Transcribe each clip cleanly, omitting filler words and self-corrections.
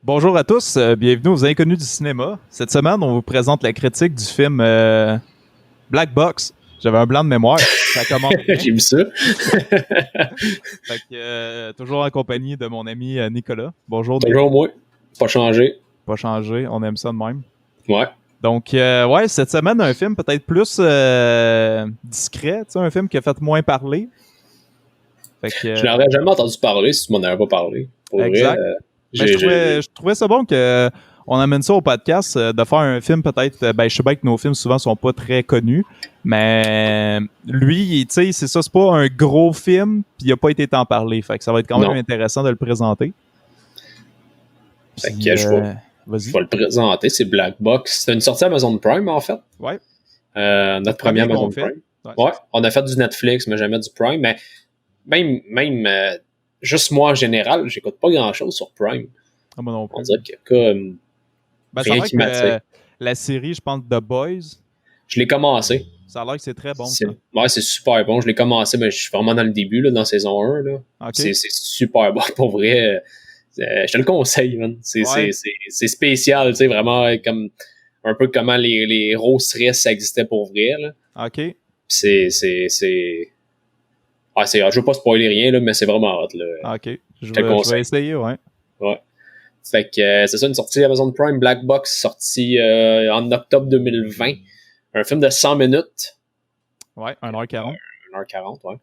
Bonjour à tous, bienvenue aux Inconnus du cinéma. Cette semaine, on vous présente la critique du film Black Box. J'avais un blanc de mémoire, ça commence bien. J'ai vu ça. Fait que, toujours en compagnie de mon ami Nicolas. Bonjour. Toujours moi. Pas changé. Pas changé, on aime ça de même. Ouais. Donc, ouais, cette semaine, un film peut-être plus discret, tu sais, un film qui a fait moins parler. Fait que, Je n'aurais jamais entendu parler si tu m'en avais pas parlé. Pour exact. vrai, Mais je trouvais ça bon que on amène ça au podcast, de faire un film peut-être. Ben, je sais bien que nos films souvent sont pas très connus, mais lui, tu sais, c'est ça, c'est pas un gros film, puis il a pas été tant parlé. Fait que ça va être quand même intéressant de le présenter. Fait que je vais le présenter, c'est Black Box. C'est une sortie Amazon Prime, en fait. Ouais. Notre premier Amazon Prime. Ouais. On a fait du Netflix, mais jamais du Prime. Mais même juste moi en général, j'écoute pas grand-chose sur Prime. Ah, moi non plus. On dirait qu'il y a comme rien qui m'attire. La série, je pense, The Boys. Je l'ai commencé. Ça a l'air que c'est très bon, ça. Ouais, c'est super bon. Je l'ai commencé, mais je suis vraiment dans le début, là, dans saison 1. Là. Okay. C'est super bon, pour vrai. Je te le conseille, man. C'est spécial, tu sais, vraiment comme un peu comment les héros seraient si ça existait pour vrai. Là. OK. Je veux pas spoiler rien, là, mais c'est vraiment hot. Là. OK. Je vais essayer, ouais. Ouais. Fait que c'est ça, une sortie Amazon Prime Black Box, sortie en octobre 2020. Un film de 100 minutes. Ouais, 1h40. 1h40, ouais.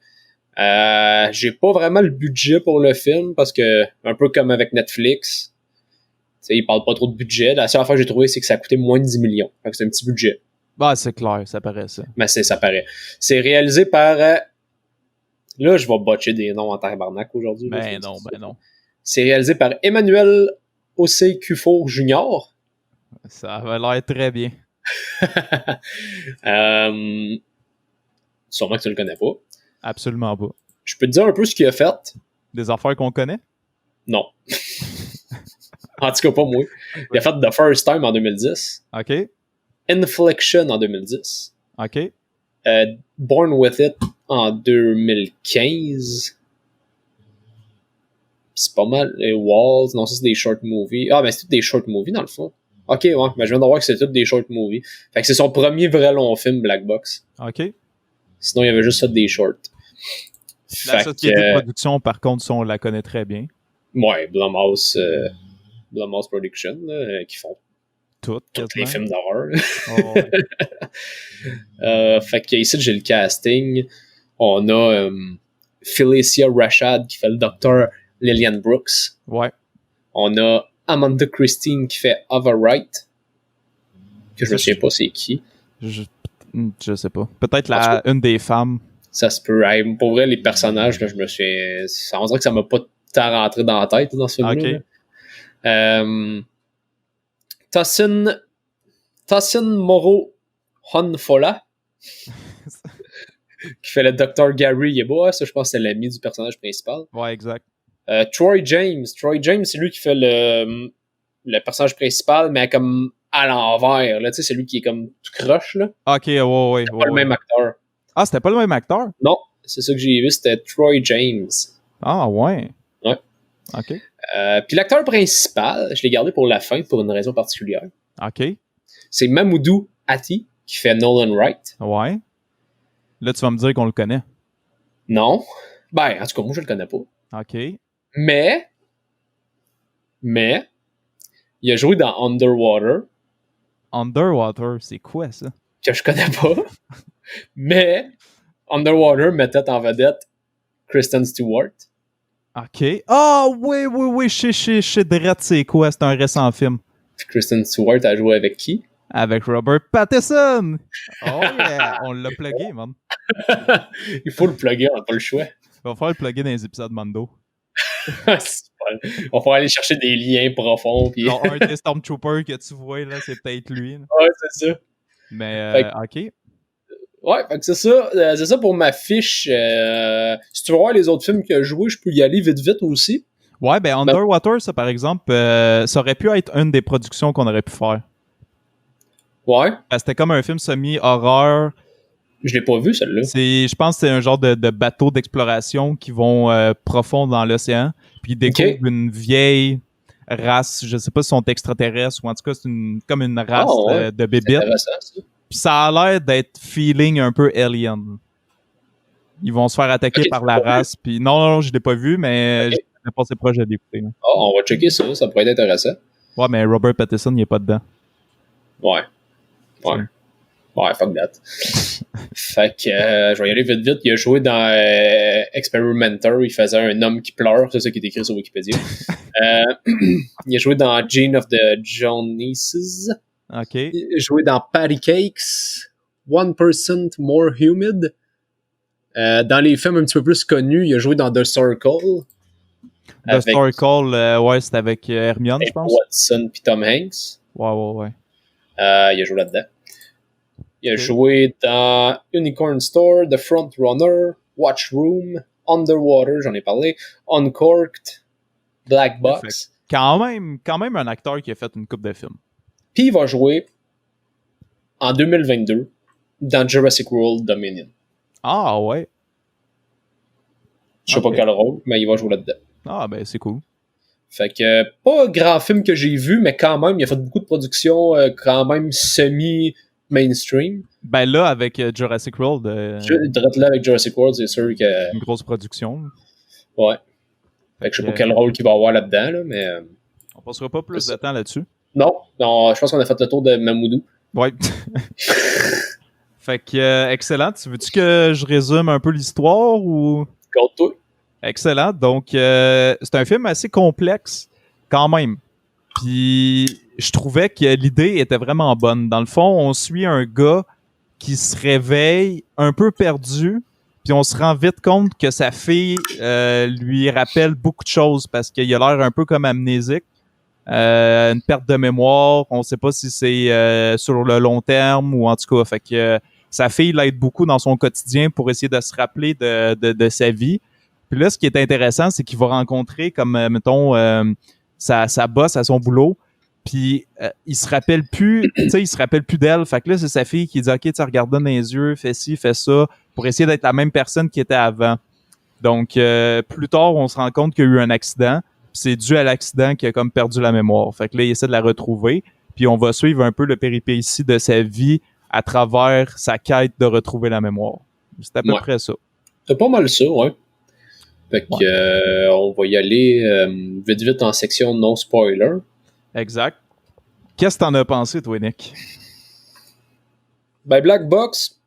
J'ai pas vraiment le budget pour le film parce que, un peu comme avec Netflix, ils parlent pas trop de budget. La seule fois que j'ai trouvé, c'est que ça a coûté moins de 10 millions. Fait que c'est un petit budget. Bah, c'est clair, ça paraît ça. Mais ça paraît. C'est réalisé par... là, je vais botcher des noms en tabarnak aujourd'hui. Ben non. C'est réalisé par Emmanuel Osei Kuffour Jr. Ça avait l'air très bien. Sûrement que tu le connais pas. Absolument pas. Je peux te dire un peu ce qu'il a fait. Des affaires qu'on connaît? Non. En tout cas, pas moi. Il a fait The First Time en 2010. OK. Inflection en 2010. OK. Born With It en 2015. C'est pas mal. Les Walls, non, ça c'est des short movies. Ah, ben c'est tous des short movies dans le fond. Ok, ouais, mais je viens de voir que c'est tous des short movies. Fait que c'est son premier vrai long film, Black Box. Ok. Sinon, il y avait juste fait des shorts. La société de production, par contre, on la connaît très bien. Ouais, Blumhouse Production, qui font tous les films d'horreur. Oh, ouais. Fait que ici, j'ai le casting. On a Felicia Rashad qui fait le docteur Lillian Brooks. Ouais. On a Amanda Christine qui fait Overwright. Que je me souviens pas c'est qui. Je sais pas. Peut-être une des femmes. Ça se peut. Pour vrai, les personnages, là, je me suis. On dirait que ça m'a pas tant rentré dans la tête dans ce film-là. Okay. Tossin Moro Honfola qui fait le Dr. Gary Yeboah. Ça, je pense que c'est l'ami du personnage principal. Ouais, exact. Troy James, c'est lui qui fait le personnage principal, mais comme à l'envers. Là, tu sais, c'est lui qui est comme tout croche. Là. Ok, ouais. C'est pas le même acteur. Ah, c'était pas le même acteur? Non, c'est ça que j'ai vu, c'était Troy James. Ah, ouais. Ouais. Ok. Puis l'acteur principal, je l'ai gardé pour la fin pour une raison particulière. Ok. C'est Mamoudou Ati qui fait Nolan Wright. Ouais. Là, tu vas me dire qu'on le connaît. Non. Ben, en tout cas, moi, je le connais pas. Ok. Mais, il a joué dans Underwater. Underwater, c'est quoi ça? Que je connais pas. Mais, Underwater mettait en vedette Kristen Stewart. Ok. Ah, oui, je sais, Dredd, c'est quoi? C'est un récent film. Kristen Stewart a joué avec qui? Avec Robert Pattinson! Oh yeah! On l'a plugué, man. Il faut le plugger, on n'a pas le choix. On va faire le plugger dans les épisodes Mando. On va aller chercher des liens profonds. Puis... Genre, un des Stormtroopers que tu vois, là, c'est peut-être lui. Là. Ouais, c'est ça. Mais, ok. Ouais, fait que c'est ça. C'est ça pour ma fiche. Si tu veux voir les autres films que j'ai joué, je peux y aller vite aussi. Ouais, ben Underwater, ça, par exemple, ça aurait pu être une des productions qu'on aurait pu faire. Ouais. C'était comme un film semi-horreur. Je l'ai pas vu, celle-là. Je pense que c'est un genre de bateau d'exploration qui vont profond dans l'océan. Puis ils découvrent une vieille race, je sais pas si sont extraterrestres ou en tout cas c'est comme une race de C'est bébites. intéressant, ça. Puis ça a l'air d'être feeling un peu alien. Ils vont se faire attaquer par la race. Puis non, je l'ai pas vu, mais j'ai passé proche de l'écouter. Là. On va checker ça pourrait être intéressant. Ouais, mais Robert Pattinson, il est pas dedans. Ouais, fuck that. Fait que je vais y aller vite. Il a joué dans Experimenter, il faisait un homme qui pleure, c'est ça qui est écrit sur Wikipédia. Il a joué dans Gene of the Joneses. OK. Il a joué dans Patty Cakes, 1% More Humid. Dans les films un petit peu plus connus, il a joué dans The Circle. The Circle, ouais, c'était avec Hermione, je pense. Watson puis Tom Hanks. Ouais. Il a joué là-dedans. Il a joué dans Unicorn Store, The Front Runner, Watch Room, Underwater, j'en ai parlé, Uncorked, Black Box. Quand même un acteur qui a fait une couple de films. Puis il va jouer en 2022 dans Jurassic World Dominion. Ah ouais. Je sais pas quel rôle, mais il va jouer là-dedans. Ah ben c'est cool. Fait que pas un grand film que j'ai vu, mais quand même, il a fait beaucoup de productions quand même semi-mainstream. Ben là, avec Jurassic World... là, avec Jurassic World, c'est sûr que... Une grosse production. Ouais. Fait que je sais pas quel rôle qu'il va avoir là-dedans, là, mais... On passera pas plus de temps là-dessus. Non, je pense qu'on a fait le tour de Mamoudou. Ouais. Fait que, excellent. Tu veux-tu que je résume un peu l'histoire ou... Garde-toi. Excellent. Donc, c'est un film assez complexe, quand même. Puis, je trouvais que l'idée était vraiment bonne. Dans le fond, on suit un gars qui se réveille un peu perdu, puis on se rend vite compte que sa fille lui rappelle beaucoup de choses parce qu'il a l'air un peu comme amnésique. Une perte de mémoire. On sait pas si c'est sur le long terme ou en tout cas. Fait que sa fille l'aide beaucoup dans son quotidien pour essayer de se rappeler de sa vie. Puis là, ce qui est intéressant, c'est qu'il va rencontrer comme, mettons, sa boss à son boulot. Puis il se rappelle plus, tu sais, il se rappelle plus d'elle. Fait que là, c'est sa fille qui dit, OK, tu regardes dans les yeux, fais ci, fais ça, pour essayer d'être la même personne qui était avant. Donc, plus tard, on se rend compte qu'il y a eu un accident. Puis c'est dû à l'accident qu'il a comme perdu la mémoire. Fait que là, il essaie de la retrouver. Puis on va suivre un peu le péripétie de sa vie à travers sa quête de retrouver la mémoire. C'est à peu près ça. C'est pas mal ça, ouais. Fait que on va y aller vite en section non spoiler. Exact. Qu'est-ce que t'en as pensé, toi, Nick? Ben, Black Box,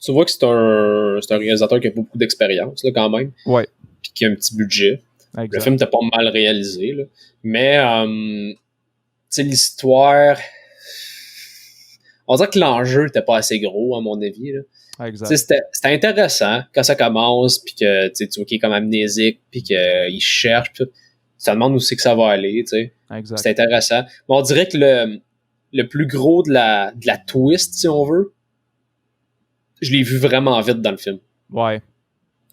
tu vois que c'est un réalisateur qui a beaucoup d'expérience, là, quand même. Ouais. Puis qui a un petit budget. Exact. Le film était pas mal réalisé, là. Mais, tu sais, l'histoire... On dirait que l'enjeu était pas assez gros, à mon avis, là. Exact. C'était intéressant quand ça commence, puis que tu vois qu'il est comme amnésique, puis qu'il cherche, pis tout. Tu te demandes où c'est que ça va aller, tu sais. C'est intéressant. Mais on dirait que le plus gros de la twist, si on veut, je l'ai vu vraiment vite dans le film. Ouais.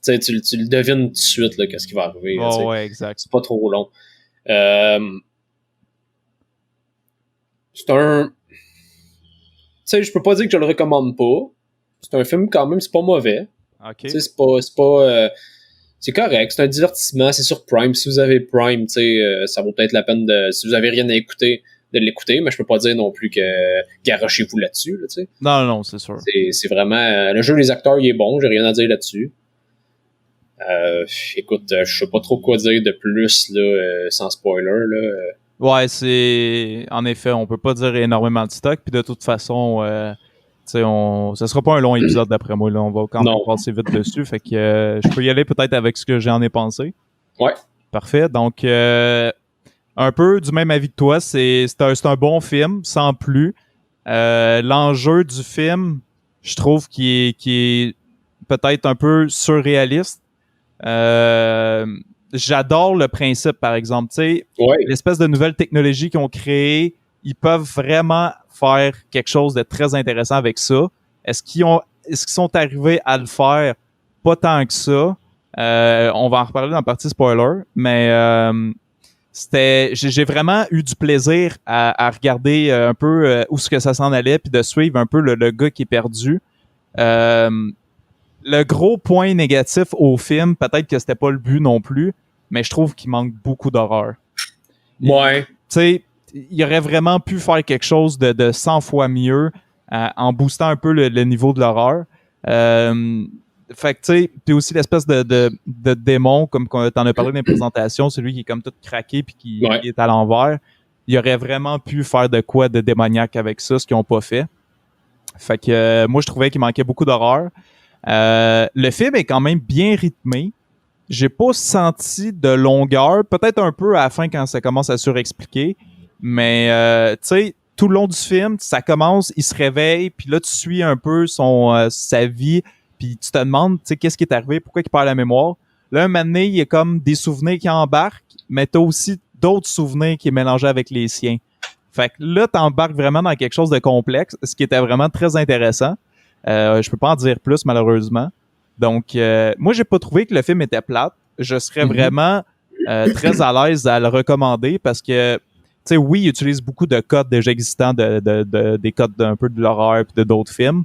Tu sais, tu le devines tout de suite, là, qu'est-ce qui va arriver. Là, ouais, exact. C'est pas trop long. C'est un... Tu sais, je peux pas dire que je le recommande pas. C'est un film quand même, c'est pas mauvais. OK. Tu sais, c'est pas c'est correct, c'est un divertissement, c'est sur Prime. Si vous avez Prime, tu sais, ça vaut peut-être la peine si vous avez rien à écouter, de l'écouter, mais je peux pas dire non plus que garochez-vous là-dessus, là, tu sais. Non, c'est sûr. C'est vraiment... le jeu des acteurs, il est bon, j'ai rien à dire là-dessus. Écoute, je sais pas trop quoi dire de plus, là, sans spoiler, là. Ouais, c'est... En effet, on peut pas dire énormément de stock, puis de toute façon... ça sera pas un long épisode d'après moi, là. On va quand même passer vite dessus. Fait que je peux y aller peut-être avec ce que j'en ai pensé. Ouais. Parfait. Donc, un peu du même avis que toi. C'est un bon film, sans plus. L'enjeu du film, je trouve qu'il est peut-être un peu surréaliste. J'adore le principe, par exemple. Tu sais, l'espèce de nouvelle technologie qu'ils ont créée, ils peuvent vraiment faire quelque chose de très intéressant avec ça. Est-ce qu'ils sont arrivés à le faire? Pas tant que ça. On va en reparler dans la partie spoiler, mais j'ai vraiment eu du plaisir à regarder un peu où ce que ça s'en allait, puis de suivre un peu le gars qui est perdu. Le gros point négatif au film, peut-être que c'était pas le but non plus, mais je trouve qu'il manque beaucoup d'horreur. Ouais. Tu sais, il aurait vraiment pu faire quelque chose de 100 fois mieux en boostant un peu le niveau de l'horreur. Fait que, tu sais, puis aussi l'espèce de démon, comme t'en as parlé dans les présentations, celui qui est comme tout craqué puis qui est à l'envers. Il aurait vraiment pu faire de quoi de démoniaque avec ça, ce qu'ils n'ont pas fait. Fait que moi, je trouvais qu'il manquait beaucoup d'horreur. Le film est quand même bien rythmé. J'ai pas senti de longueur. Peut-être un peu à la fin quand ça commence à surexpliquer. Mais, tu sais, tout le long du film, ça commence, il se réveille, puis là, tu suis un peu sa vie, puis tu te demandes, tu sais, qu'est-ce qui est arrivé, pourquoi il perd la mémoire. Là, un moment donné, il y a comme des souvenirs qui embarquent, mais t'as aussi d'autres souvenirs qui est mélangés avec les siens. Fait que là, t'embarques vraiment dans quelque chose de complexe, ce qui était vraiment très intéressant. Je peux pas en dire plus, malheureusement. Donc, moi, j'ai pas trouvé que le film était plate. Je serais vraiment très à l'aise à le recommander parce que, tu sais, oui, il utilise beaucoup de codes déjà existants, des codes d'un peu de l'horreur et de d'autres films.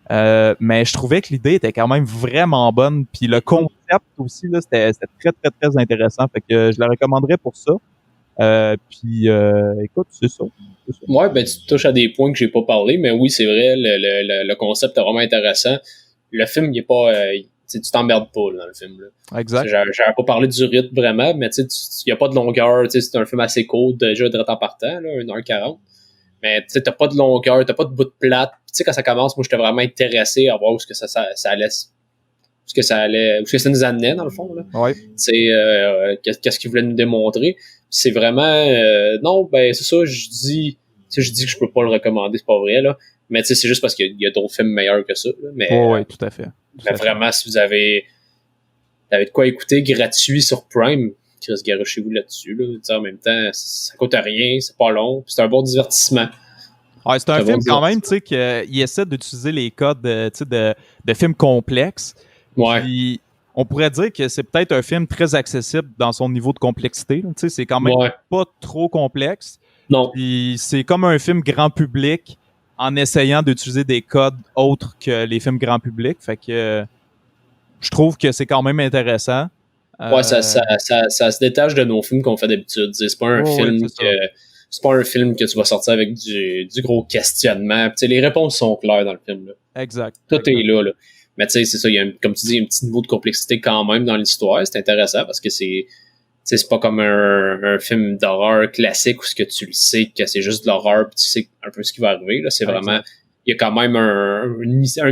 Mais je trouvais que l'idée était quand même vraiment bonne. Puis le concept aussi, là, c'était très, très, très intéressant. Fait que je le recommanderais pour ça. Puis écoute, c'est ça. Ouais, ben tu touches à des points que j'ai pas parlé, mais oui, c'est vrai, le concept est vraiment intéressant. Le film, il est pas. Tu t'emmerdes pas là, dans le film. Là. Exact. J'avais pas parlé du rythme vraiment, mais tu sais, il y a pas de longueur. C'est un film assez court, déjà de temps partant, là, 1h40. Mais tu sais, t'as pas de longueur, t'as pas de bout de plate. Tu sais, quand ça commence, moi j'étais vraiment intéressé à voir où est-ce que ça allait. Où est-ce que ça nous amenait, dans le fond. Là. Ouais. Tu sais, qu'est-ce qu'il voulait nous démontrer. C'est vraiment. Non, ben c'est ça, je dis que je peux pas le recommander, c'est pas vrai, là. Mais tu sais, c'est juste parce qu'il y a d'autres films meilleurs que ça. Là. Mais, oui, tout à fait. Mais vraiment, si vous avez de quoi écouter gratuit sur Prime, Chris garochez-vous là-dessus. Là. En même temps, ça coûte rien, c'est pas long, puis c'est un bon divertissement. Ouais, c'est un film quand même, tu sais, qu'il essaie d'utiliser les codes de films complexes. Ouais. Puis on pourrait dire que c'est peut-être un film très accessible dans son niveau de complexité. Tu sais, c'est quand même pas trop complexe. Non. Puis c'est comme un film grand public en essayant d'utiliser des codes autres que les films grand public. Fait que je trouve que c'est quand même intéressant. Ouais, ça se détache de nos films qu'on fait d'habitude. C'est pas un film c'est pas un film que tu vas sortir avec du gros questionnement. T'sais, les réponses sont claires dans le film. Là. Exact. Tout est là. Mais tu sais, c'est ça, il y a, comme tu dis, un petit niveau de complexité quand même dans l'histoire. C'est intéressant parce que c'est pas comme un film d'horreur classique où ce que tu le sais que c'est juste de l'horreur puis tu sais un peu ce qui va arriver. Là. C'est vraiment... Il y a quand même un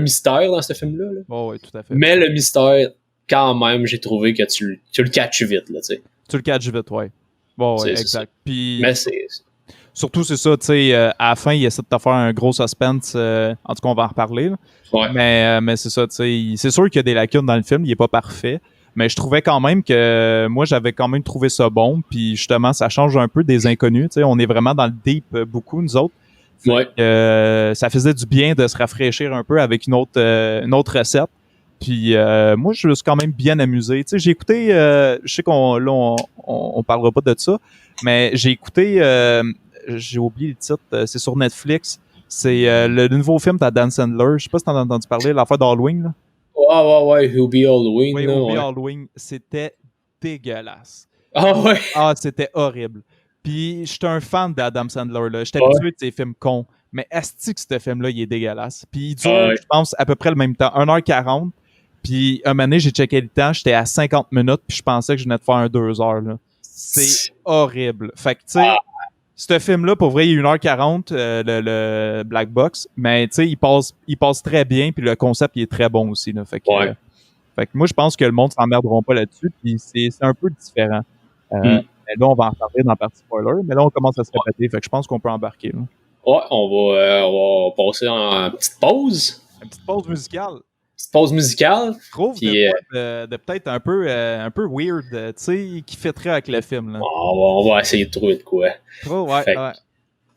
mystère dans ce film-là. Là. Oh, oui, tout à fait. Mais le mystère, quand même, j'ai trouvé que tu le catches vite. Là, t'sais. Tu le catches vite, ouais. Bon, ouais, exact. Puis, mais c'est... Surtout, c'est ça, tu sais, à la fin, il essaie de te faire un gros suspense. En tout cas, on va en reparler. Là. Ouais. Mais c'est ça, tu sais, c'est sûr qu'il y a des lacunes dans le film, il est pas parfait. Mais je trouvais quand même que moi, j'avais quand même trouvé ça bon. Puis justement, ça change un peu des inconnus. Tu sais, on est vraiment dans le deep beaucoup, nous autres. Ouais. Ça faisait du bien de se rafraîchir un peu avec une autre recette. Puis moi, je me suis quand même bien amusé. Tu sais, j'ai écouté, je sais on parlera pas de ça, mais j'ai écouté, j'ai oublié le titre, c'est sur Netflix. C'est le nouveau film d'Adam Sandler. Je sais pas si t'en as entendu parler, l'affaire d'Halloween, là. Ouais, Who Be Halloween. Oui, Who Be Halloween, c'était dégueulasse. Ah ouais? Ah, c'était horrible. Puis, j'étais un fan d'Adam Sandler, là. J'étais habitué de ses films cons. Mais asti que ce film-là, il est dégueulasse. Puis, il dure, je pense, à peu près le même temps, 1h40. Puis, un moment donné, j'ai checké le temps, j'étais à 50 minutes, puis je pensais que je venais de faire un 2 heures, là. C'est horrible. Fait que, tu sais, ce film-là, pour vrai, il est 1h40, le Black Box, mais tu sais, il passe très bien, puis le concept, il est très bon aussi, là. Fait que moi, je pense que le monde s'emmerderont pas là-dessus, puis c'est un peu différent. Mais là, on va en parler dans la partie spoiler, mais là, on commence à se répéter, fait que je pense qu'on peut embarquer, là. Ouais, on va passer en petite pause. Une petite pause musicale. Petite pause musicale. Je trouve de peut-être un peu weird, tu sais, qui fitterait avec le film, là. On va essayer de trouver de quoi.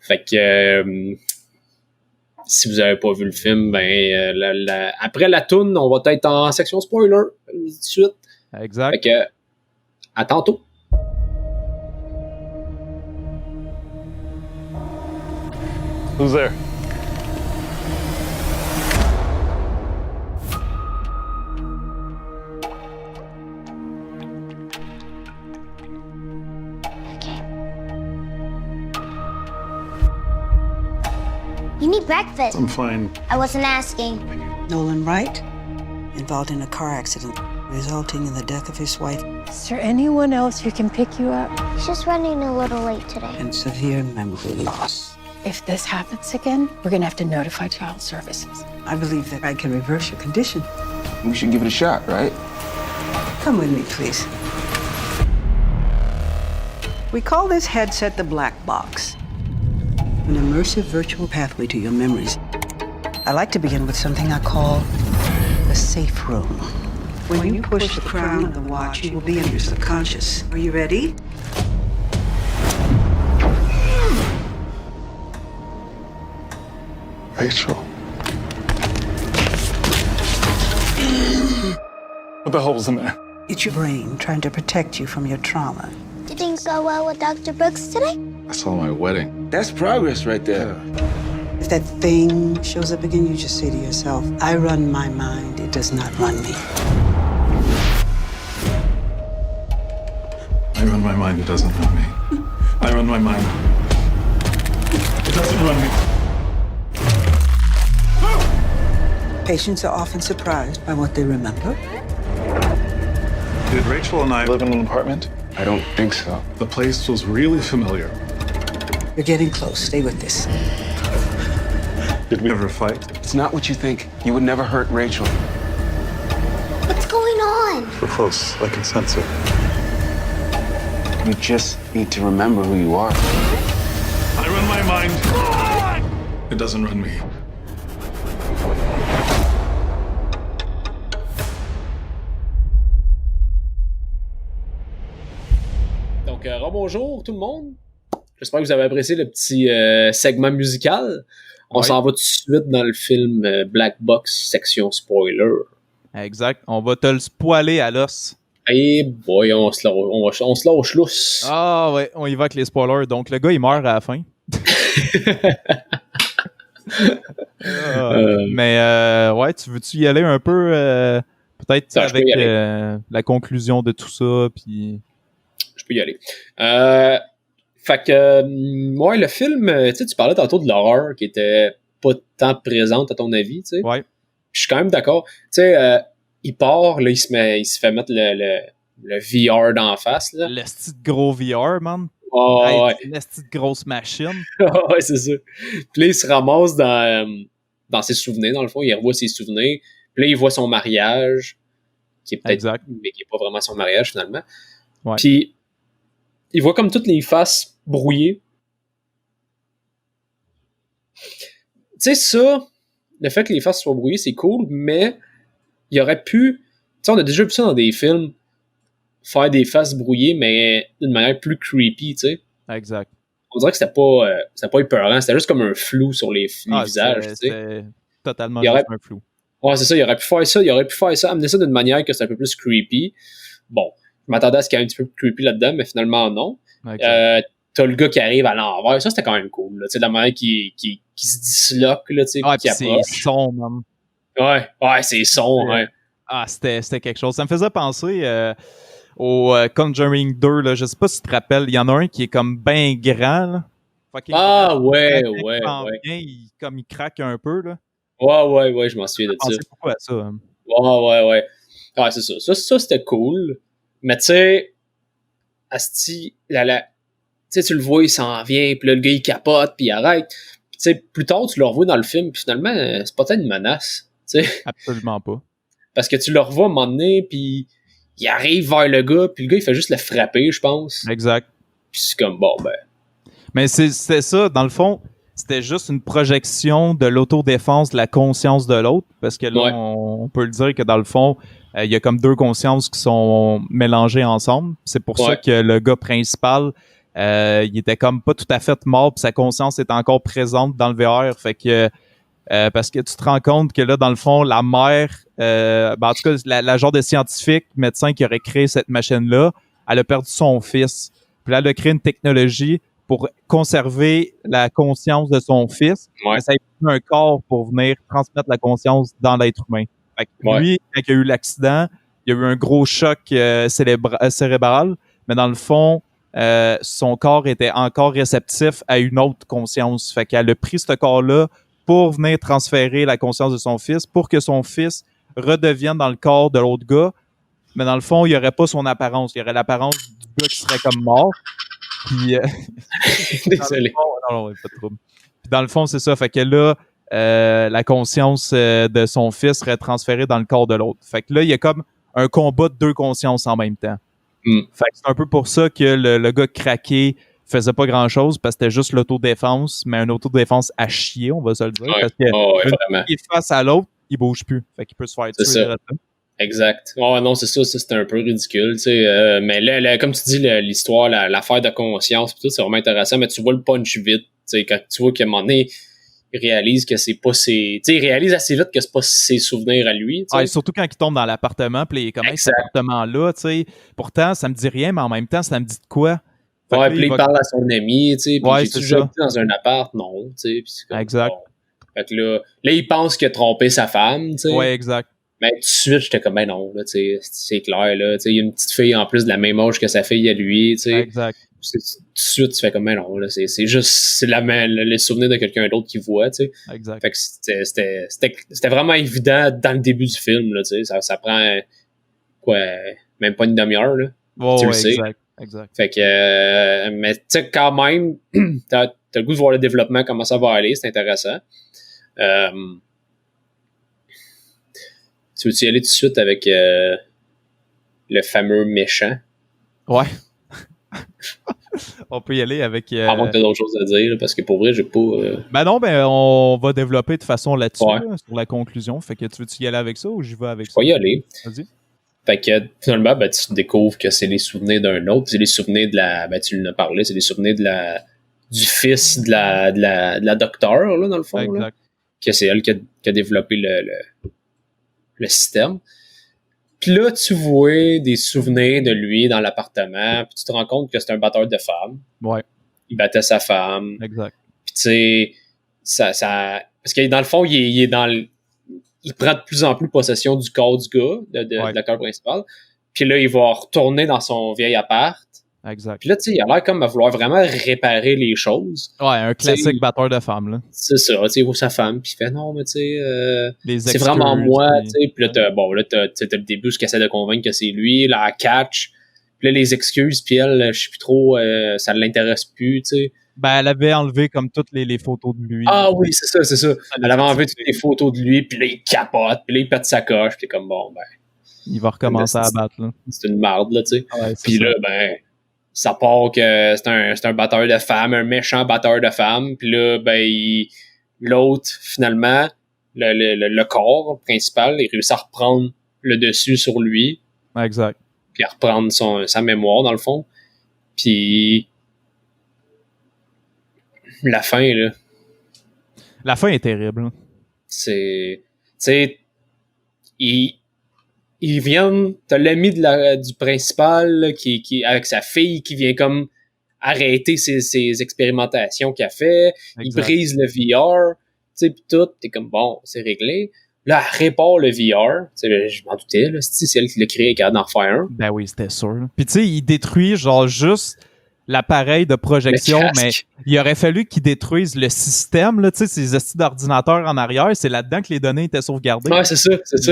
Fait que si vous avez pas vu le film, ben après la toune, on va être en section spoiler tout de suite. Exact. Fait que à tantôt. Who's there? You need breakfast. I'm fine. I wasn't asking. Nolan Wright, involved in a car accident, resulting in the death of his wife Is there anyone else who can pick you up? He's just running a little late today. and severe memory loss. If this happens again, we're gonna have to notify child services. I believe that I can reverse your condition. We should give it a shot, right? Come with me, please. We call this headset the Black Box, an immersive virtual pathway to your memories. I like to begin with something I call the safe room. When you push the crown of the watch, you will be in your subconscious. Are you ready? Rachel. What the hell was in there? It's your brain trying to protect you from your trauma. Did things go well with Dr. Brooks today? I saw my wedding. That's progress right there. If that thing shows up again, you just say to yourself, I run my mind, it does not run me. I run my mind, it doesn't run me. I run my mind. It doesn't run me. Patients are often surprised by what they remember. Did Rachel and I live in an apartment? I don't think so. The place was really familiar. You're getting close. Stay with this. Did we ever fight? It's not what you think. You would never hurt Rachel. What's going on? We're close. I can sense it. You just need to remember who you are. I run my mind. It doesn't run me. Donc, bonjour tout le monde. J'espère que vous avez apprécié le petit segment musical. On s'en va tout de suite dans le film Black Box, section spoiler. Exact. On va te le spoiler à l'os. Et boy, on se lâche lousse. Ah ouais, on y va avec les spoilers. Donc, le gars, il meurt à la fin. Mais ouais, tu veux-tu y aller un peu peut-être Ça, je peux avec y aller. la conclusion de tout ça, puis... Je peux y aller. Fait que, ouais, le film, tu sais, tu parlais tantôt de l'horreur qui était pas tant présente à ton avis, tu sais. Ouais. Je suis quand même d'accord. Tu sais, il part, là, il se fait mettre le VR d'en face, là. Le style gros VR, man. Oh, Hey, ouais. c'est une petite grosse machine. Ouais, c'est ça. Puis là, il se ramasse dans ses souvenirs, dans le fond. Il revoit ses souvenirs. Puis là, il voit son mariage, qui est peut-être, Exact. mais qui est pas vraiment son mariage, finalement. Ouais. Puis, il voit comme toutes les faces brouillées. Tu sais, ça, le fait que les faces soient brouillées, c'est cool, mais il aurait pu... Tu sais, on a déjà vu ça dans des films, faire des faces brouillées, mais d'une manière plus creepy, tu sais. Exact. On dirait que c'était pas épeurant, c'était juste comme un flou sur les visages, tu sais. C'était totalement Il aurait- juste un flou. Ouais, c'est ça, il aurait pu faire ça, amener ça d'une manière que c'est un peu plus creepy. Bon, je m'attendais à ce qu'il y ait un petit peu plus creepy là-dedans, mais finalement, non. Exact. T'as le gars qui arrive à l'envers, ça c'était quand même cool, là, tu sais, de la manière qui se disloque, là, tu sais, Ah, puis qui puis c'est approche. son, man. Ouais, c'est son, ouais. Ah, c'était quelque chose. Ça me faisait penser au Conjuring 2, là. Je sais pas si tu te rappelles, il y en a un qui est comme ben grand, là. Fucking Ah, grand. ouais, Quand il ouais, s'en ouais. vient, comme il craque un peu, là. Ouais, je m'en souviens de ça. Pensez beaucoup à ça. Hein. Ouais. Ouais, c'est ça. Ça, c'était cool. Mais tu sais, asti, tu sais, tu le vois, il s'en vient, puis là, le gars, il capote, puis il arrête. Puis tu sais, plus tard, tu le revois dans le film, puis finalement, c'est pas tant une menace, tu sais. Absolument pas. Parce que tu le revois à un moment donné, puis il arrive vers le gars, puis le gars, il fait juste le frapper, je pense. Exact. Puis c'est comme, bon, ben... Mais c'était ça, dans le fond, c'était juste une projection de l'autodéfense de la conscience de l'autre, parce que là, Ouais. on peut le dire que dans le fond, il y a comme deux consciences qui sont mélangées ensemble. C'est pour ça Ouais. que le gars principal, il était comme pas tout à fait mort, puis sa conscience est encore présente dans le VR. Fait que parce que tu te rends compte que là, dans le fond, la mère, en tout cas, la genre de scientifique, médecin qui aurait créé cette machine-là, elle a perdu son fils. Puis là, elle a créé une technologie pour conserver la conscience de son fils. Ouais. Mais ça a pris un corps pour venir transmettre la conscience dans l'être humain. Fait que Ouais. lui, quand il y a eu l'accident, il y a eu un gros choc cérébral, mais dans le fond, son corps était encore réceptif à une autre conscience. Fait qu'elle a pris ce corps-là pour venir transférer la conscience de son fils, pour que son fils redevienne dans le corps de l'autre gars. Mais dans le fond, il n'y aurait pas son apparence. Il y aurait l'apparence du gars qui serait comme mort. Puis, Désolé. non, pas de trouble. Puis dans le fond, c'est ça. Fait que là, la conscience de son fils serait transférée dans le corps de l'autre. Fait que là, il y a comme un combat de deux consciences en même temps. Fait que c'est un peu pour ça que le gars craqué faisait pas grand-chose, parce que c'était juste l'autodéfense, mais une autodéfense à chier, on va se le dire. Ouais. Parce que Vraiment. il est face à l'autre, il bouge plus. Fait qu'il peut se faire tuer. C'est ça. Là. Exact. Oh non, c'est ça, c'était un peu ridicule, tu sais. Mais là, comme tu dis, l'histoire, l'affaire de conscience, pis tout, c'est vraiment intéressant, mais tu vois le punch vite, tu sais, quand tu vois qu'à un moment donné, il réalise que c'est pas ses... Tu sais, il réalise assez vite que c'est pas ses souvenirs à lui, tu sais. Surtout quand il tombe dans l'appartement, puis il est comme, cet appartement-là, tu sais. Pourtant, ça me dit rien, mais en même temps, ça me dit de quoi? Ouais, puis il parle à son ami, tu sais, puis j'ai-tu déjà été dans un appart? Non, tu sais. Exact. Bon. Fait que là, il pense qu'il a trompé sa femme, tu sais. Ouais, exact. Mais tout de suite, j'étais comme, ben non, là, tu sais, c'est clair, là, tu sais, il y a une petite fille en plus de la même âge que sa fille à lui, tu sais. Exact. Tout de suite, tu fais comme, ben non, là, c'est juste, c'est les souvenirs de quelqu'un d'autre qui voit, tu sais. Exact. Fait que c'était vraiment évident dans le début du film, là, tu sais, ça prend, quoi, même pas une demi-heure, là. Oh, tu le ouais, sais. Exact. Fait que, mais tu sais, quand même, t'as le goût de voir le développement, comment ça va aller, c'est intéressant. Tu veux-tu y aller tout de suite avec le fameux méchant? Ouais. On peut y aller avec... À moins que t'aies d'autres choses à dire, là, parce que pour vrai, j'ai pas... Ben non, on va développer de façon là-dessus, Ouais. là, sur la conclusion. Fait que tu veux-tu y aller avec ça ou j'y vais avec ça? Faut y aller. Vas-y. Fait que finalement, ben, tu découvres que c'est les souvenirs d'un autre. C'est les souvenirs de la... Ben, tu l'en as parlé, c'est les souvenirs du fils de la docteure, là, dans le fond. Exact. Là, que c'est elle qui a développé le système. Puis là, tu vois des souvenirs de lui dans l'appartement, puis tu te rends compte que c'est un batteur de femmes. Ouais. Il battait sa femme. Exact. Puis tu sais, ça... Parce que dans le fond, il est dans il prend de plus en plus possession du corps du gars, de l'acteur principal. Puis là, il va retourner dans son vieil appart. Exact. Puis là, tu sais, il a l'air comme à vouloir vraiment réparer les choses. Ouais, un classique batteur de femme, là. C'est ça, tu sais, il voit sa femme, puis il fait non, mais tu sais, Les c'est excuses, vraiment moi, puis- tu sais. Puis là, t'as le début, ce qui essaie de convaincre que c'est lui, là, elle catch. Puis là, les excuses, puis elle, je sais plus trop, ça l'intéresse plus, tu sais. Ben, elle avait enlevé comme toutes les photos de lui. Ah oui, c'est ça. Elle avait enlevé toutes les photos de lui, puis là, il capote, puis là, il pète sa coche, puis comme bon, ben, Il va recommencer à battre, là. c'est une marde, là, tu sais. Ouais, c'est Puis ça. là, ben, ça part que c'est un batteur de femmes, un méchant batteur de femmes. Puis là, ben, l'autre, finalement, le corps principal, il réussit à reprendre le dessus sur lui, Exact. puis à reprendre sa mémoire, dans le fond. Puis la fin, là, La fin est terrible, là. c'est... Tu sais, ils viennent... T'as l'ami du principal, là, qui avec sa fille, qui vient comme arrêter ses expérimentations qu'il a fait. Il Exact. brise le VR, tu sais, pis tout. T'es comme, bon, c'est réglé. Là, elle répare le VR. Tu sais, je m'en doutais, là. C'est elle qui l'a créé, qui a d'en refaire un. Ben oui, c'était sûr. là. Puis tu sais, il détruit genre juste l'appareil de projection, Le casque. mais il aurait fallu qu'il détruise le système, là, tu sais, ces hosties d'ordinateurs en arrière, c'est là-dedans que les données étaient sauvegardées. Ouais, c'est ça.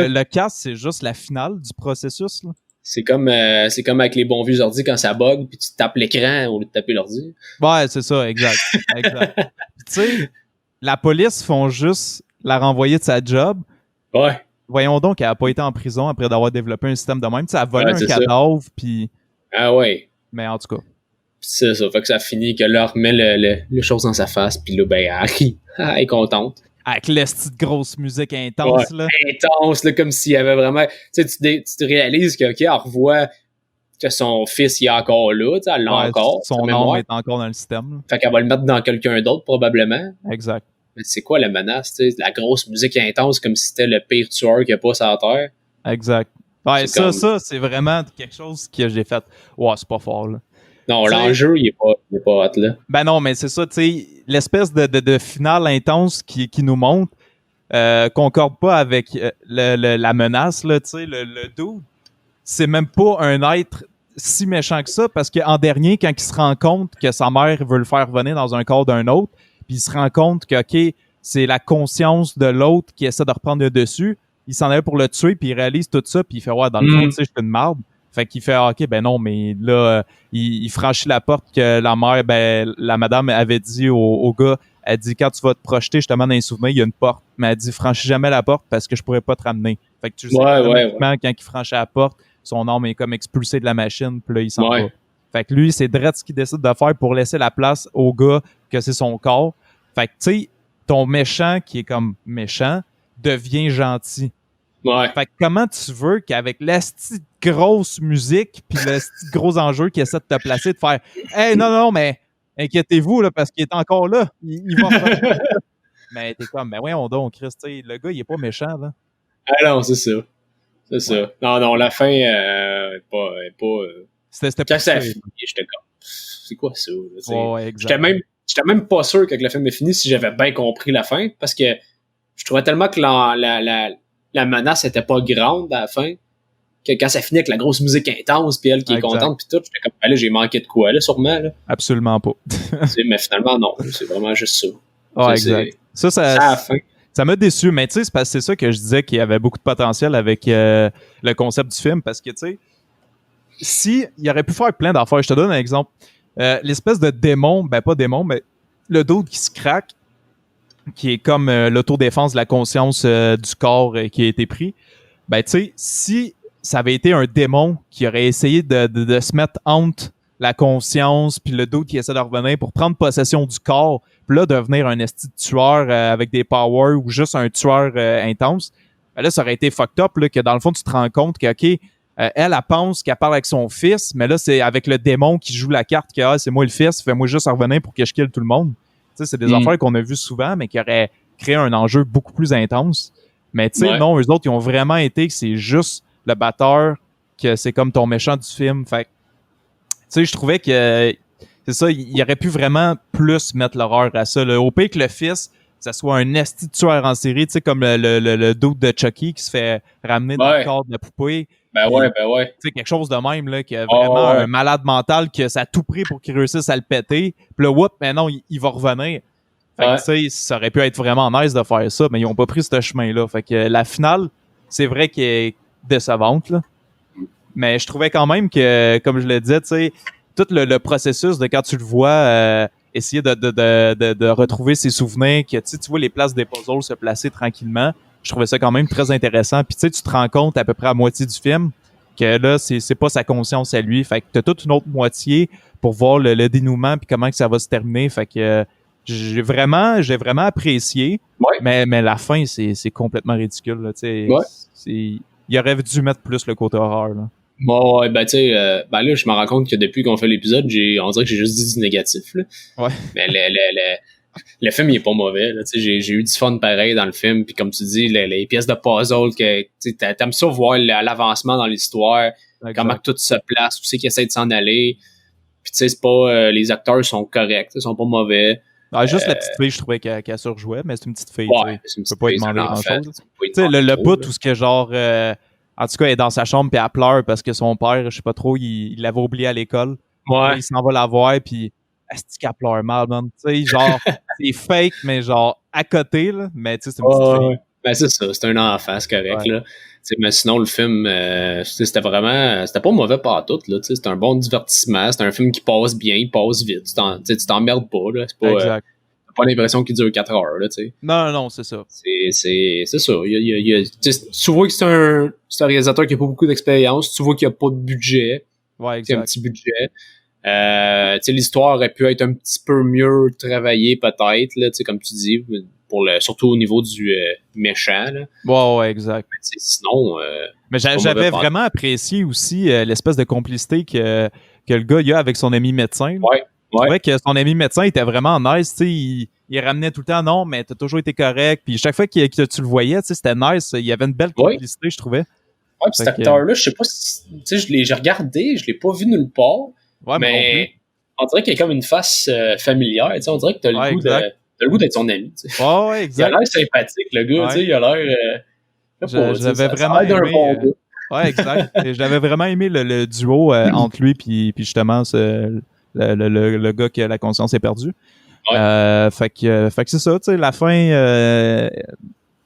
Le casque, c'est juste la finale du processus, là. C'est comme avec les bons vieux ordi quand ça bug, puis tu tapes l'écran au lieu de taper l'ordi. Ouais, c'est ça, exact. Exact. Puis tu sais, la police font juste la renvoyer de sa job. Ouais. Voyons donc qu'elle a pas été en prison après d'avoir développé un système de même. Tu sais, elle a volé Ouais, un c'est ça. cadavre, puis... Ah ouais. Mais en tout cas, Pis c'est ça, fait que ça finit que là, elle remet les choses dans sa face, puis là, ben, elle rit. Elle est contente. avec la petite grosse musique intense, là. Intense, là, comme s'il y avait vraiment... Tu sais, tu te réalises que, OK, elle revoit que son fils, il est encore là, tu sais, elle l'a Ouais, encore. son sa âme mémoire. est encore dans le système, là. Fait qu'elle va le mettre dans quelqu'un d'autre, probablement. Exact. Mais c'est quoi la menace, tu sais? La grosse musique intense, comme si c'était le pire tueur qu'il n'y a pas sur la Terre. Exact. Ouais, C'est ça, c'est vraiment quelque chose que j'ai fait. Ouais, c'est pas fort, là. Non, T'sais- l'enjeu, il est pas hot, là. Ben non, mais c'est ça, tu sais, l'espèce de finale intense qui nous montre concorde pas avec la menace, là, tu sais, le dude. C'est même pas un être si méchant que ça, parce qu'en dernier, quand il se rend compte que sa mère veut le faire venir dans un corps d'un autre, puis il se rend compte que, OK, c'est la conscience de l'autre qui essaie de reprendre le dessus. Il s'en allait pour le tuer, puis il réalise tout ça, puis il fait « Ouais, dans le fond, tu sais, je suis une marde. » Fait qu'il fait « OK, ben non, mais là, il franchit la porte que la mère, ben la madame avait dit au gars, elle dit « Quand tu vas te projeter justement dans les souvenirs, il y a une porte. » Mais elle dit « Franchis jamais la porte parce que je pourrais pas te ramener. » Fait que tu sais, quand il franchit la porte, son âme est comme expulsée de la machine, puis là, il s'en va. Fait que lui, c'est direct ce qu'il décide de faire pour laisser la place au gars que c'est son corps. Fait que, tu sais, ton méchant qui est comme méchant devient gentil. Ouais. Fait que comment tu veux qu'avec la petite grosse musique puis le petit gros enjeu qui essaie de te placer, de faire « Hey, non, mais inquiétez-vous, là, parce qu'il est encore là. Il va revenir. » Mais t'es comme « Mais voyons donc, Chris, tu sais, le gars, il est pas méchant, là. » Ah non, c'est ça. C'est ça. Non, la fin est pas... C'était quand ça a fini, j'étais comme... C'est quoi ça? Ouais, exact. J'étais même pas sûr que le film est fini si j'avais bien compris la fin, parce que je trouvais tellement que la menace était pas grande à la fin, que quand ça finit avec la grosse musique intense, puis elle qui est contente, puis tout, j'étais comme, ben là, j'ai manqué de quoi, là, sûrement, là. Absolument pas. Mais finalement, non. C'est vraiment juste ça. Ah, exact. Ça à la fin. Ça m'a déçu, mais tu sais, c'est parce que c'est ça que je disais qu'il y avait beaucoup de potentiel avec le concept du film, parce que, tu sais, si il aurait pu faire plein d'affaires, je te donne un exemple. L'espèce de démon, ben pas démon, mais le dude qui se craque, qui est comme l'autodéfense de la conscience du corps qui a été pris, ben tu sais, si ça avait été un démon qui aurait essayé de se mettre entre la conscience puis le dude qui essaie de revenir pour prendre possession du corps, puis là devenir un esti de tueur avec des powers ou juste un tueur intense, ben là ça aurait été fucked up là, que dans le fond tu te rends compte que ok, elle pense qu'elle parle avec son fils, mais là, c'est avec le démon qui joue la carte que c'est moi le fils, fais-moi juste revenir pour que je kill tout le monde. Tu sais, c'est des affaires qu'on a vues souvent, mais qui auraient créé un enjeu beaucoup plus intense. Mais tu sais, non, eux autres, ils ont vraiment été que c'est juste le batteur, que c'est comme ton méchant du film. Fait tu sais, je trouvais que c'est ça, il aurait pu vraiment plus mettre l'horreur à ça. Au pire que le fils, ça soit un esti de tueur en série, tu sais, comme le dude de Chucky qui se fait ramener dans le corps de la poupée. Ben ouais. Tu sais, quelque chose de même, là, qui a vraiment un malade mental que ça a tout pris pour qu'il réussisse à le péter. Puis là, mais non, il va revenir. Fait que, tu sais, ça aurait pu être vraiment nice de faire ça, mais ils ont pas pris ce chemin-là. Fait que la finale, c'est vrai qu'elle est décevante, là. Mais je trouvais quand même que, comme je le disais, tu sais, tout le processus de quand tu le vois essayer de retrouver ses souvenirs, que tu vois les places des puzzles se placer tranquillement, je trouvais ça quand même très intéressant. Puis tu sais, tu te rends compte à peu près à moitié du film que là, c'est pas sa conscience à lui. Fait que t'as toute une autre moitié pour voir le dénouement puis comment que ça va se terminer. Fait que j'ai vraiment apprécié. Ouais. Mais la fin, c'est complètement ridicule. Là, il aurait dû mettre plus le côté horreur. Là. Bon, ben tu sais, ben là, je me rends compte que depuis qu'on fait l'épisode, on dirait que j'ai juste dit du négatif. Là. Ouais. Mais le film, il est pas mauvais. Là, j'ai eu du fun pareil dans le film. Puis comme tu dis, les pièces de puzzle, que t'aimes ça voir l'avancement dans l'histoire, comment tout se place, où c'est qu'ils essaient de s'en aller. Puis tu sais, c'est pas les acteurs sont corrects, ils sont pas mauvais. Juste la petite fille, je trouvais qu'elle surjouait, mais c'est une petite fille. Ouais, tu peux pas lui demander grand-chose. Tu sais, le bout bout où ce que genre... en tout cas, elle est dans sa chambre puis elle pleure parce que son père, je sais pas trop, il l'avait oublié à l'école. Ouais. Il s'en va la voir puis est-ce qu'elle pleure mal, man? Tu sais, genre, c'est fake, mais genre à côté, là. Mais tu sais, c'est une petite fille. Ben c'est ça, c'est un enfant, c'est correct, là. T'sais, mais sinon, le film, c'était pas mauvais partout, là. C'était un bon divertissement, c'est un film qui passe bien, il passe vite. Tu t'emmerdes pas, là. C'est pas, exact. t'as pas l'impression qu'il dure 4 heures, là, tu sais. Non, c'est ça. C'est ça. Tu vois que c'est un réalisateur qui a pas beaucoup d'expérience, tu vois qu'il y a pas de budget. Ouais, exact. C'est un petit budget. L'histoire aurait pu être un petit peu mieux travaillée, peut-être, là, comme tu dis, surtout au niveau du méchant. Là. Ouais, exact. Mais sinon... mais j'avais vraiment apprécié aussi l'espèce de complicité que le gars il a avec son ami médecin. Ouais. Je trouvais que son ami médecin était vraiment nice. Il ramenait tout le temps, non, mais t'as toujours été correct. Puis chaque fois que tu le voyais, c'était nice. Il y avait une belle complicité, je trouvais. Ouais, cet acteur-là, je sais pas si... j'ai regardé, je l'ai pas vu nulle part. Ouais, mais on dirait qu'il y a comme une face familière. On dirait que t'as le goût d'être son ami. T'sais. Ouais, exact. Il a l'air sympathique, le gars. Il a l'air... J'avais vraiment aimé... Ouais, exact. J'avais vraiment aimé le duo entre lui puis justement le gars qui a la conscience éperdue. Ouais. Fait que c'est ça, tu sais, la fin,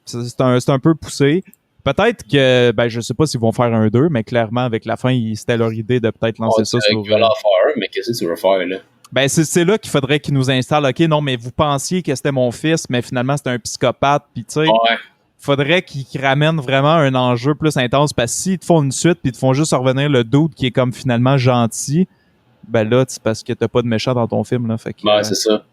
c'est un peu poussé. Peut-être que, ben, je sais pas s'ils vont faire un 2, mais clairement, avec la fin, c'était leur idée de peut-être lancer ça sur... Tu vas l'en faire un, mais qu'est-ce que tu veux faire, là? Ben, c'est là qu'il faudrait qu'ils nous installent. OK, non, mais vous pensiez que c'était mon fils, mais finalement, c'était un psychopathe. Puis, tu sais, Ouais. faudrait qu'ils ramènent vraiment un enjeu plus intense. Parce que s'ils te font une suite, puis ils te font juste revenir le dude qui est comme finalement gentil, ben là, c'est parce que t'as pas de méchant dans ton film, là. Fait que, Ouais, c'est ça. tu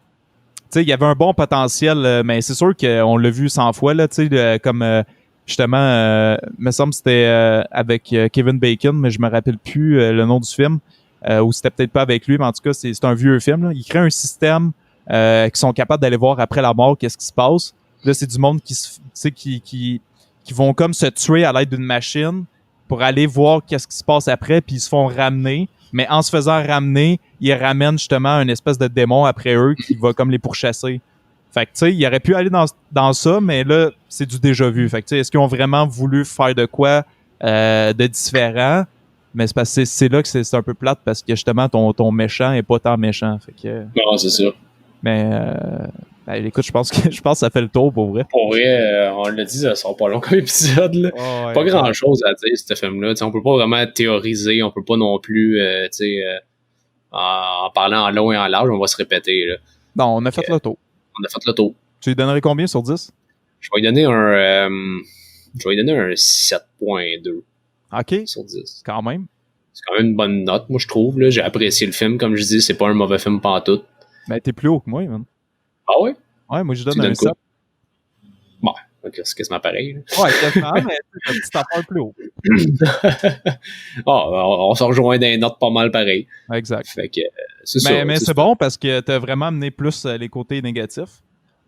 sais, il y avait un bon potentiel, mais c'est sûr qu'on l'a vu 100 fois, là, tu sais, comme justement, me semble que c'était avec Kevin Bacon, mais je me rappelle plus le nom du film, ou c'était peut-être pas avec lui, mais en tout cas, c'est un vieux film, là. Il crée un système qui sont capables d'aller voir après la mort qu'est-ce qui se passe. Là, c'est du monde qui vont comme se tuer à l'aide d'une machine pour aller voir qu'est-ce qui se passe après, puis ils se font ramener. Mais en se faisant ramener, ils ramènent justement une espèce de démon après eux qui va comme les pourchasser. Fait que, tu sais, il aurait pu aller dans ça, mais là, c'est du déjà vu. Fait que, tu sais, est-ce qu'ils ont vraiment voulu faire de quoi de différent? Mais c'est parce que c'est là que c'est un peu plate parce que justement, ton méchant est pas tant méchant. Fait que, Non, c'est ça. mais, ben, écoute, je pense que ça fait le tour pour vrai. Pour vrai, on l'a dit, ça sera pas long comme épisode, là. Oh, ouais. Pas grand-chose à dire, ce film-là. T'sais, on peut pas vraiment théoriser, on peut pas non plus, en parlant en long et en large, on va se répéter, là. Non, on a fait le tour. On a fait le tour. Tu lui donnerais combien sur 10? Je vais lui donner un 7.2 OK, sur 10. quand même. C'est quand même une bonne note, moi, je trouve, là. J'ai apprécié le film, comme je dis, c'est pas un mauvais film pantoute. Ben, t'es plus haut que moi, man. Ah ouais? Ouais, moi, je Tu donne un donnes 7. quoi? Bon, ok, c'est quasiment pareil, là. Ouais, quasiment, mais c'est un petit affaire plus haut. On se rejoint dans les notes pas mal pareil. Exact. Fait que, c'est ça. Mais c'est bon parce que t'as vraiment amené plus les côtés négatifs.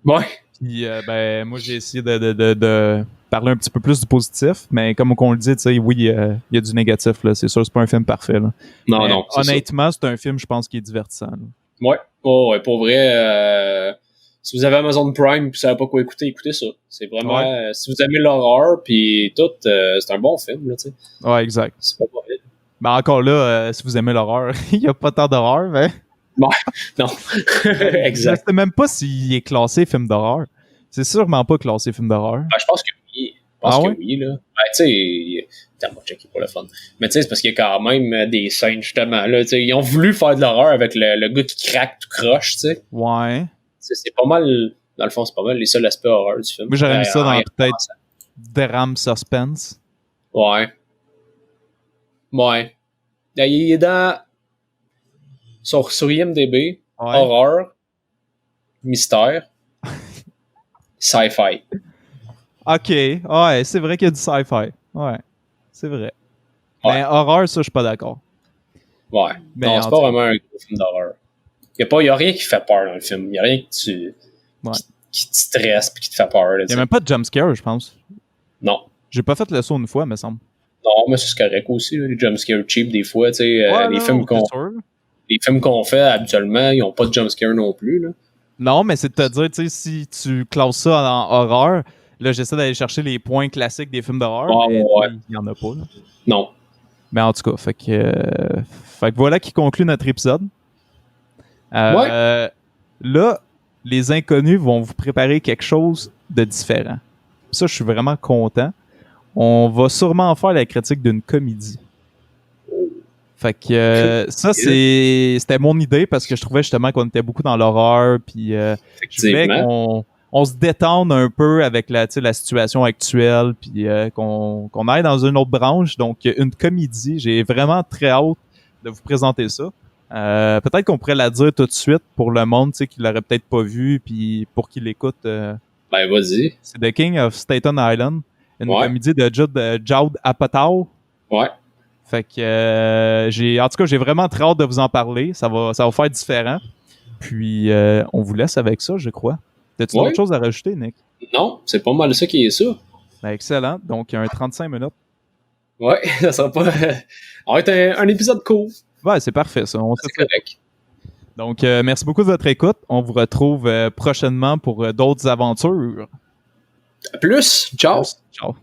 Ouais. Puis, ben, moi, j'ai essayé de parler un petit peu plus du positif, mais comme on le dit, tu sais, oui, il y a du négatif, là. C'est sûr, c'est pas un film parfait, là. Non, Mais non. C'est honnêtement, c'est un film, je pense, qui est divertissant, là. ça. Ouais. Oh, ouais, pour vrai, si vous avez Amazon Prime et vous savez pas quoi écouter, écoutez ça. C'est vraiment, si vous aimez l'horreur puis tout, c'est un bon film, là, tu sais. Ouais, exact. C'est pas mauvais. Ben, encore là, si vous aimez l'horreur, il y a pas tant d'horreur, mais... Non. Je Exact. sais même pas s'il est classé film d'horreur. C'est sûrement pas classé film d'horreur. Ben, je pense que oui. Je pense Ah que ouais? oui, là. Ben, tu sais, attends, moi, checker pour le fun. Mais tu sais, c'est parce qu'il y a quand même des scènes, justement, là. Tu sais, ils ont voulu faire de l'horreur avec le gars qui craque tout croche, tu sais. Ouais. C'est pas mal, dans le fond, c'est pas mal les seuls aspects horreur du film. Moi, j'aurais mis ça dans en y peut-être repensant. drame suspense. Ouais. Ouais. Il est dans, sur IMDb, Ouais. horreur, mystère, sci-fi. OK. Ouais, c'est vrai qu'il y a du sci-fi. Ouais. C'est vrai. Ouais. Mais horreur, ça, je suis pas d'accord. Ouais. Mais non, en c'est tout pas cas. vraiment un gros film d'horreur. Il y a rien qui fait peur dans le film. Il y a rien Ouais. qui te stresse puis qui te fait peur. Là, Il y a même pas de jumpscare, je pense. Non. J'ai pas fait le saut une fois, me semble. Non, mais c'est correct aussi, là, les jumpscares cheap, des fois, tu sais, Ouais, les non, films c'est sûr. les films qu'on fait habituellement, ils ont pas de jumpscare non plus, là. Non, mais c'est de te dire, tu sais, si tu classes ça en horreur, là, j'essaie d'aller chercher les points classiques des films d'horreur, Ah, mais ouais. il y en a pas, là. Non. Mais en tout cas, fait que voilà qui conclut notre épisode. Là, les inconnus vont vous préparer quelque chose de différent. Ça, je suis vraiment content. On va sûrement faire la critique d'une comédie. Fait que ça, c'était mon idée parce que je trouvais justement qu'on était beaucoup dans l'horreur, puis je voulais Effectivement. qu'on se détende un peu avec la situation actuelle, puis qu'on aille dans une autre branche. Donc, une comédie, j'ai vraiment très hâte de vous présenter ça. Peut-être qu'on pourrait la dire tout de suite pour le monde qui l'aurait peut-être pas vu, puis pour qu'il l'écoute. Ben, vas-y. C'est The King of Staten Island, une Ouais. comédie de Judd Apatow. Ouais. Fait que en tout cas, j'ai vraiment très hâte de vous en parler. Ça va faire différent. Puis on vous laisse avec ça, je crois. T'as-tu Ouais. d'autres choses à rajouter, Nick? Non, c'est pas mal ça qui est ça. Ben, excellent. Donc, il y a un 35 minutes. Ouais, ça sera pas. Ça va être un épisode court. Ouais, c'est parfait, ça. C'est correct. Donc, merci beaucoup de votre écoute. On vous retrouve prochainement pour d'autres aventures. À plus. Ciao. Ciao.